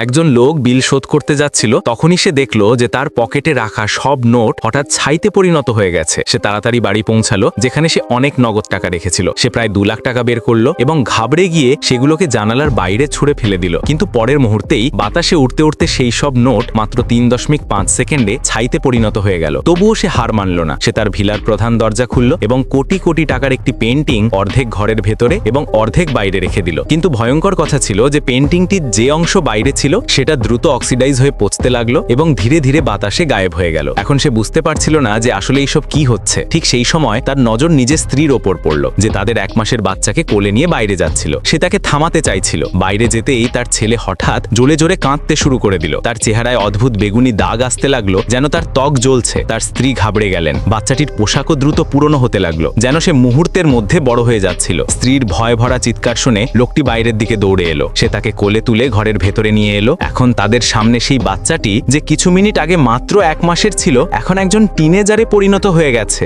একজন লোক বিল শোধ করতে যাচ্ছিল, তখনই সে দেখলো যে তার পকেটে রাখা সব নোট হঠাৎ ছাইতে পরিণত হয়ে গেছে। সে তাড়াতাড়ি বাড়ি পৌঁছালো, যেখানে সে অনেক নগদ টাকা রেখেছিল। সে প্রায় 2 লাখ টাকা বের করলো এবং ঘাবড়ে গিয়ে সেগুলোকে জানালার বাইরে ছুঁড়ে ফেলে দিল। কিন্তু পরের মুহূর্তেই বাতাসে উড়তে উড়তে সেই সব নোট মাত্র 3.5 সেকেন্ডে ছাইতে পরিণত হয়ে গেল। তবুও সে হার মানল না। সে তার ভিলার প্রধান দরজা খুলল এবং কোটি কোটি টাকার একটি পেন্টিং অর্ধেক ঘরের ভেতরে এবং অর্ধেক বাইরে রেখে দিল। কিন্তু ভয়ঙ্কর কথা ছিল যে পেন্টিংটির যে অংশ বাইরে ছিল সেটা দ্রুত অক্সিডাইজ হয়ে পচতে লাগলো এবং ধীরে ধীরে বাতাসে গায়েব হয়ে গেল। এখন সে বুঝতে পারছিল না যে আসলে এইসব কি হচ্ছে। ঠিক সেই সময় তার নজর নিজের স্ত্রীর ওপর পড়ল, যে তাদের 1 মাসের বাচ্চাকে কোলে নিয়ে বাইরে যাচ্ছিল। সে তাকে থামাতে চাইছিল। বাইরে যেতেই তার ছেলে হঠাৎ জোরে জোরে কাঁদতে শুরু করে দিল। তার চেহারায় অদ্ভুত বেগুনি দাগ আসতে লাগলো, যেন তার ত্বক জ্বলছে। তার স্ত্রী ঘাবড়ে গেলেন। বাচ্চাটির পোশাকও দ্রুত পুরনো হতে লাগলো, যেন সে মুহূর্তের মধ্যে বড় হয়ে যাচ্ছিল। স্ত্রীর ভয় ভরা চিৎকার শুনে লোকটি বাইরের দিকে দৌড়ে এলো। সে তাকে কোলে তুলে ঘরের ভেতরে নিয়ে এলো। এখন তাদের সামনে সেই বাচ্চাটি, যে কিছু মিনিট আগে মাত্র 1 মাসের ছিল, এখন একজন টিনেজারে পরিণত হয়ে গেছে।